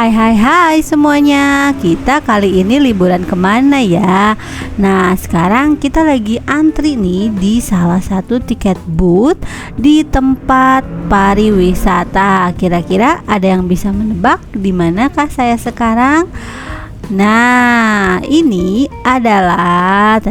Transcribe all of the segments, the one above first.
Hai hai hai semuanya. Kita kali ini liburan kemana ya? Nah sekarang kita lagi antri nih di salah satu tiket booth di tempat pariwisata. Kira-kira ada yang bisa menebak di manakah saya sekarang? Nah, ini adalah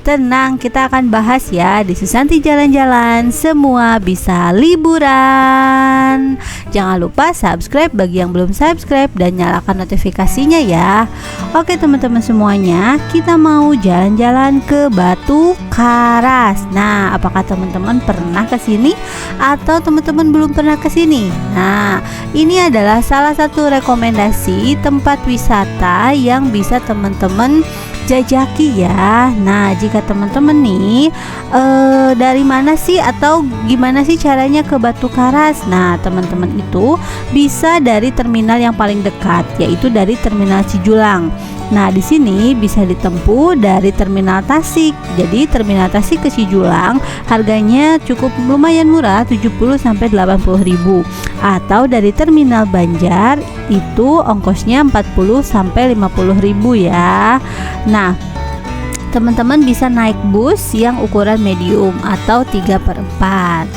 tenang, kita akan bahas ya di Susanti Jalan-Jalan, semua bisa liburan. Jangan lupa subscribe bagi yang belum subscribe dan nyalakan notifikasinya ya. Oke teman-teman semuanya, kita mau jalan-jalan ke Batu Karas. Nah, apakah teman-teman pernah ke sini atau teman-teman belum pernah ke sini? Nah, ini adalah salah satu rekomendasi tempat wisata yang bisa teman-teman jajaki ya. Nah, jika teman-teman nih dari mana sih atau gimana sih caranya ke Batu Karas? Nah, teman-teman itu bisa dari terminal yang paling dekat, yaitu dari Terminal Cijulang. Nah, di sini bisa ditempuh dari Terminal Tasik. Jadi, Terminal Tasik ke Cijulang harganya cukup lumayan murah, 70 sampai 80.000. Atau dari Terminal Banjar itu ongkosnya 40 sampai 50.000 ya. Nah, teman-teman bisa naik bus yang ukuran medium atau 3/4.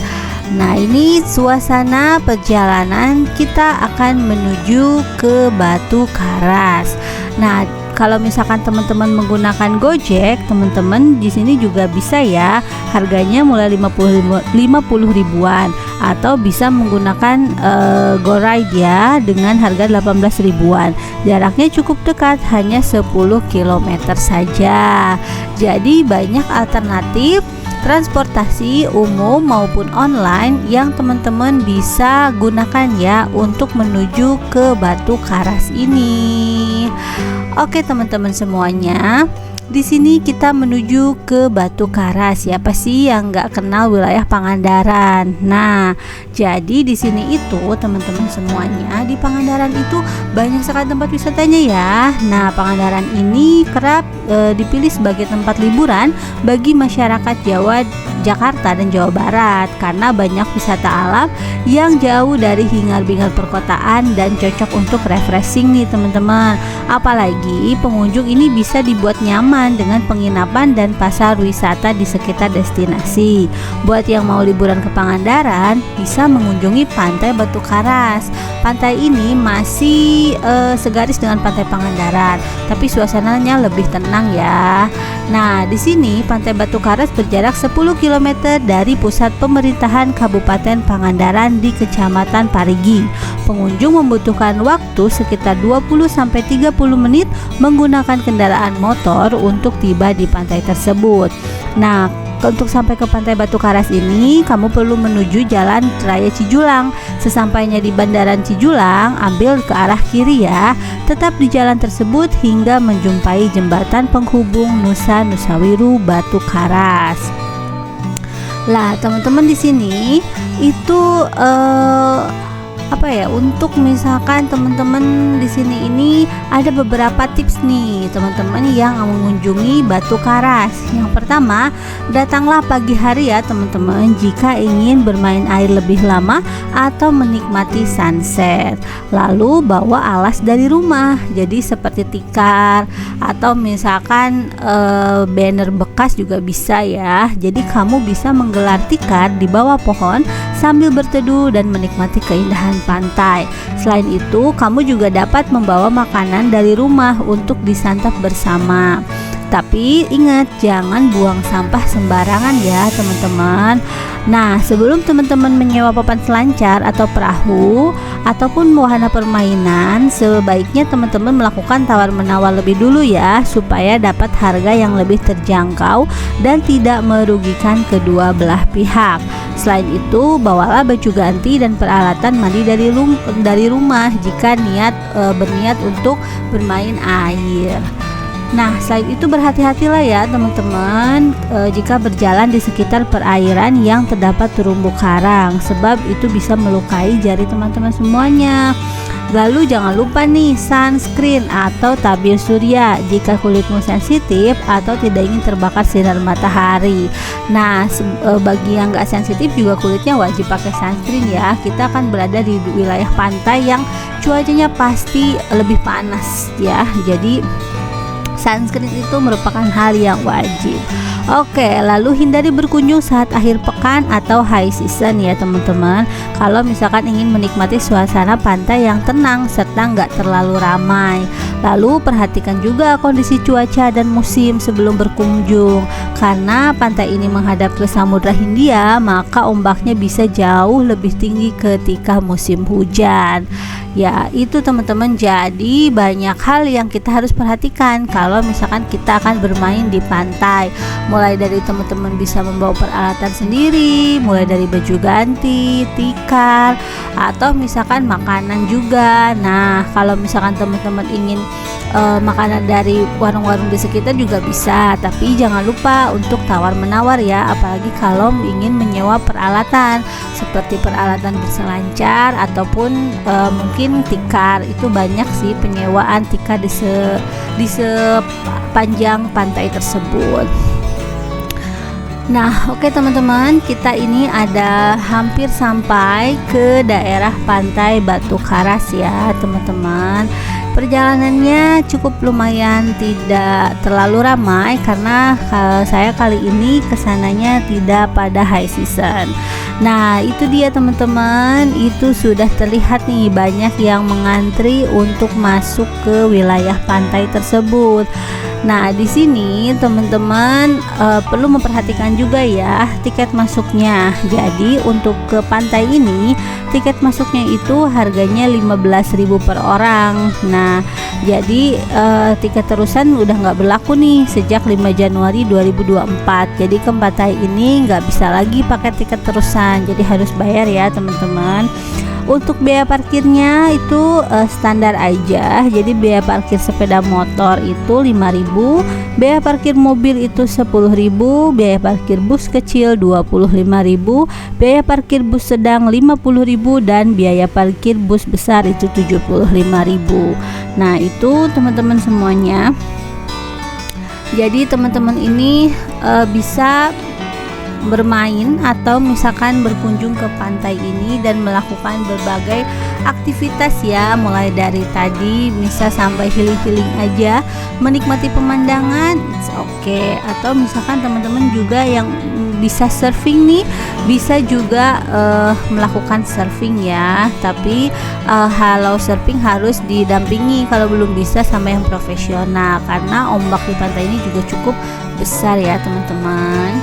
Nah, ini suasana perjalanan kita akan menuju ke Batu Karas. Nah, kalau misalkan teman-teman menggunakan Gojek, teman-teman di sini juga bisa ya. Harganya mulai 50 ribuan atau bisa menggunakan GoRide ya dengan harga 18 ribuan. Jaraknya cukup dekat, hanya 10 km saja. Jadi banyak alternatif transportasi umum maupun online yang teman-teman bisa gunakan ya untuk menuju ke Batu Karas ini. Oke teman-teman semuanya, di sini kita menuju ke Batu Karas. Siapa sih yang nggak kenal wilayah Pangandaran? Nah, jadi di sini itu teman-teman semuanya, di Pangandaran itu banyak sekali tempat wisatanya ya. Nah, Pangandaran ini kerap dipilih sebagai tempat liburan bagi masyarakat Jawa, Jakarta dan Jawa Barat karena banyak wisata alam yang jauh dari hingar-bingar perkotaan dan cocok untuk refreshing nih teman-teman. Apalagi pengunjung ini bisa dibuat nyaman dengan penginapan dan pasar wisata di sekitar destinasi. Buat yang mau liburan ke Pangandaran, bisa mengunjungi Pantai Batu Karas. Pantai ini masih segaris dengan Pantai Pangandaran, tapi suasananya lebih tenang ya. Nah, di sini Pantai Batu Karas berjarak 10 km dari pusat pemerintahan Kabupaten Pangandaran di Kecamatan Parigi. Pengunjung membutuhkan waktu sekitar 20 sampai 30 menit menggunakan kendaraan motor untuk tiba di pantai tersebut. Nah, untuk sampai ke Pantai Batu Karas ini, kamu perlu menuju Jalan Raya Cijulang. Sesampainya di Bandaran Cijulang, ambil ke arah kiri ya. Tetap di jalan tersebut hingga menjumpai jembatan penghubung Nusa Nusawiru Batu Karas. Lah, teman-teman di sini itu untuk misalkan teman-teman di sini ini ada beberapa tips nih teman-teman yang mengunjungi Batu Karas. Yang pertama, datanglah pagi hari ya teman-teman jika ingin bermain air lebih lama atau menikmati sunset. Lalu bawa alas dari rumah, jadi seperti tikar atau misalkan banner bekas juga bisa ya. Jadi kamu bisa menggelar tikar di bawah pohon sambil berteduh dan menikmati keindahan pantai. Selain itu, kamu juga dapat membawa makanan dari rumah untuk disantap bersama. Tapi ingat, jangan buang sampah sembarangan ya teman-teman. Nah, sebelum teman-teman menyewa papan selancar atau perahu ataupun wahana permainan, sebaiknya teman-teman melakukan tawar-menawar lebih dulu ya, supaya dapat harga yang lebih terjangkau dan tidak merugikan kedua belah pihak. Selain itu, bawalah baju ganti dan peralatan mandi dari rumah jika berniat untuk bermain air. Nah, selain itu berhati-hatilah ya teman-teman jika berjalan di sekitar perairan yang terdapat terumbu karang, sebab itu bisa melukai jari teman-teman semuanya. Lalu jangan lupa nih sunscreen atau tabir surya jika kulitmu sensitif atau tidak ingin terbakar sinar matahari. Nah, bagi yang nggak sensitif juga kulitnya wajib pakai sunscreen ya. Kita akan berada di wilayah pantai yang cuacanya pasti lebih panas ya. Jadi sunscreen itu merupakan hal yang wajib. Oke, lalu hindari berkunjung saat akhir pekan atau high season ya teman-teman. Kalau misalkan ingin menikmati suasana pantai yang tenang serta nggak terlalu ramai. Lalu perhatikan juga kondisi cuaca dan musim sebelum berkunjung. Karena pantai ini menghadap ke Samudra Hindia, maka ombaknya bisa jauh lebih tinggi ketika musim hujan. Ya, itu teman-teman, jadi banyak hal yang kita harus perhatikan kalau misalkan kita akan bermain di pantai. Mulai dari teman-teman bisa membawa peralatan sendiri, mulai dari baju ganti, tikar, atau misalkan makanan juga. Nah, kalau misalkan teman-teman ingin makanan dari warung-warung di sekitar juga bisa, tapi jangan lupa untuk tawar-menawar ya, apalagi kalau ingin menyewa peralatan seperti peralatan berselancar ataupun mungkin tikar. Itu banyak sih penyewaan tikar di sepanjang pantai tersebut. Nah, oke teman-teman, kita ini ada hampir sampai ke daerah pantai Batu Karas ya teman-teman. Perjalanannya cukup lumayan tidak terlalu ramai karena saya kali ini kesananya tidak pada high season. Nah, itu dia teman-teman, itu sudah terlihat nih banyak yang mengantri untuk masuk ke wilayah pantai tersebut. Nah, di sini teman-teman perlu memperhatikan juga ya tiket masuknya. Jadi untuk ke pantai ini tiket masuknya itu harganya 15.000 per orang. Nah, jadi tiket terusan udah nggak berlaku nih sejak 5 Januari 2024. Jadi ke pantai ini nggak bisa lagi pakai tiket terusan. Jadi harus bayar ya teman-teman. Untuk biaya parkirnya itu standar aja. Jadi biaya parkir sepeda motor itu 5.000, biaya parkir mobil itu 10.000, biaya parkir bus kecil 25.000, biaya parkir bus sedang 50.000 dan biaya parkir bus besar itu 75.000. Nah, itu teman-teman semuanya. Jadi teman-teman ini bisa bermain atau misalkan berkunjung ke pantai ini dan melakukan berbagai aktivitas ya, mulai dari tadi bisa sampai healing-healing aja, menikmati pemandangan, it's okay. Atau misalkan teman-teman juga yang bisa surfing nih, bisa juga melakukan surfing ya, tapi kalau surfing harus didampingi kalau belum bisa sama yang profesional, karena ombak di pantai ini juga cukup besar ya teman-teman.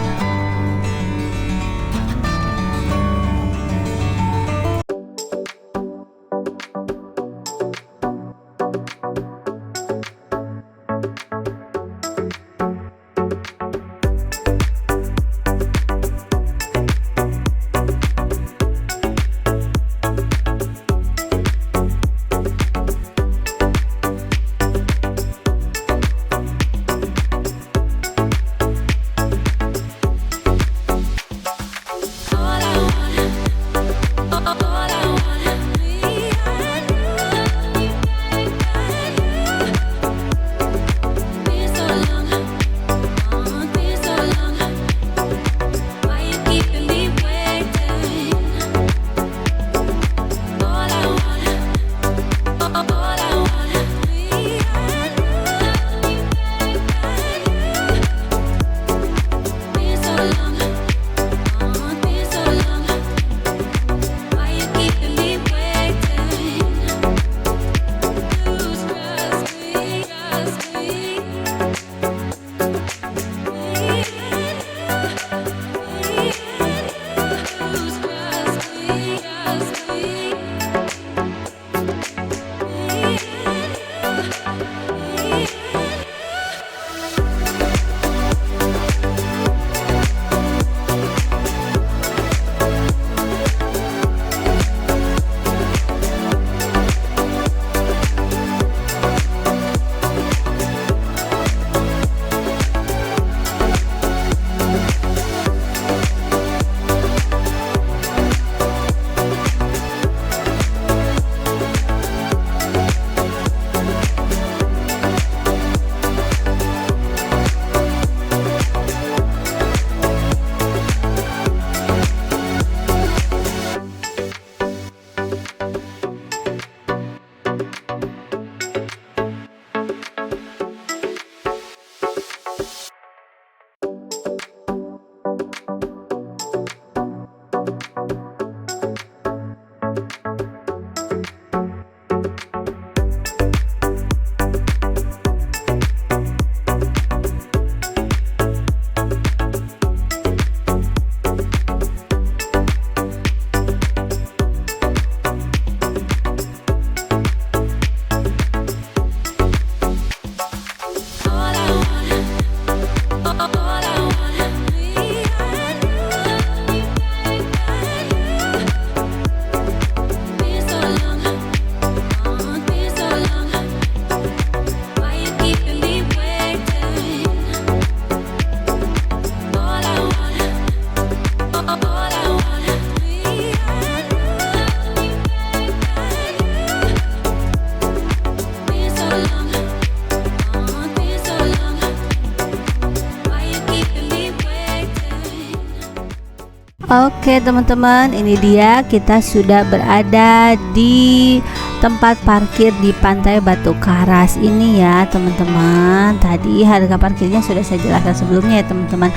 Oke teman-teman, ini dia kita sudah berada di tempat parkir di Pantai Batu Karas ini ya teman-teman. Tadi harga parkirnya sudah saya jelaskan sebelumnya ya teman-teman.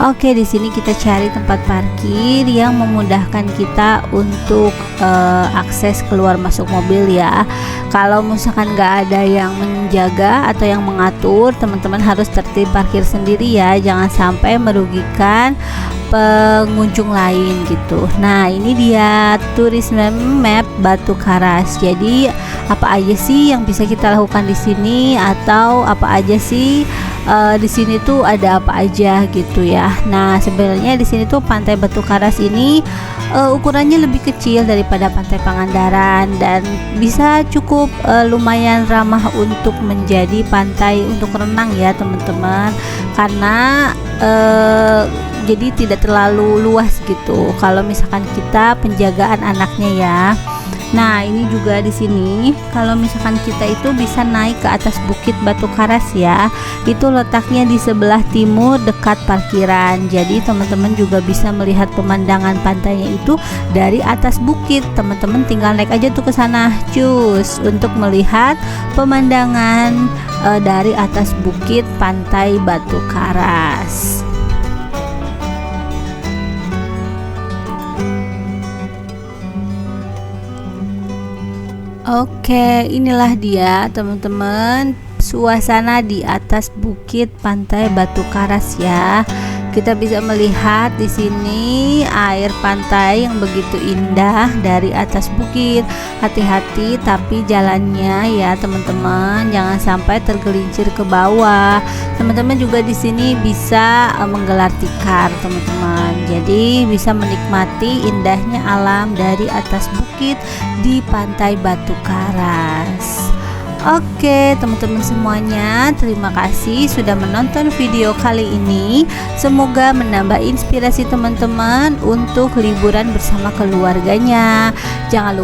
Oke, di sini kita cari tempat parkir yang memudahkan kita untuk akses keluar masuk mobil ya. Kalau misalkan nggak ada yang menjaga atau yang mengatur, teman-teman harus tertib parkir sendiri ya. Jangan sampai merugikan pengunjung lain gitu. Nah, ini dia tourism map Batu Karas. Jadi apa aja sih yang bisa kita lakukan di sini, atau apa aja sih di sini tuh ada apa aja gitu ya. Nah, sebenarnya di sini tuh Pantai Batu Karas ini ukurannya lebih kecil daripada Pantai Pangandaran dan bisa cukup lumayan ramah untuk menjadi pantai untuk renang ya teman-teman, karena jadi tidak terlalu luas gitu kalau misalkan kita penjagaan anaknya ya. Nah, ini juga di sini kalau misalkan kita itu bisa naik ke atas Bukit Batu Karas ya. Itu letaknya di sebelah timur dekat parkiran. Jadi teman-teman juga bisa melihat pemandangan pantainya itu dari atas bukit. Teman-teman tinggal naik aja tuh ke sana, cus, untuk melihat pemandangan dari atas bukit Pantai Batu Karas. Oke, inilah dia teman-teman suasana di atas bukit Pantai Batu Karas ya. Kita bisa melihat di sini air pantai yang begitu indah dari atas bukit. Hati-hati tapi jalannya ya teman-teman, jangan sampai tergelincir ke bawah. Teman-teman juga di sini bisa menggelar tikar teman-teman. Jadi bisa menikmati indahnya alam dari atas bukit di Pantai Batu Karas. Oke teman-teman semuanya, terima kasih sudah menonton video kali ini. Semoga menambah inspirasi teman-teman untuk liburan bersama keluarganya. Jangan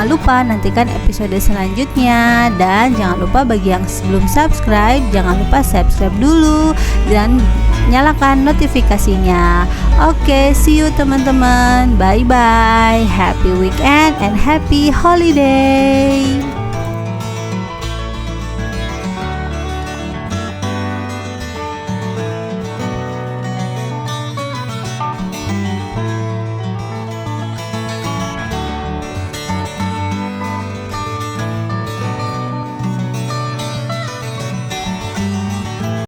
lupa nantikan episode selanjutnya. Dan jangan lupa bagi yang belum subscribe, jangan lupa subscribe dulu dan nyalakan notifikasinya. Oke, see you teman-teman. Bye bye. Happy weekend and happy holiday.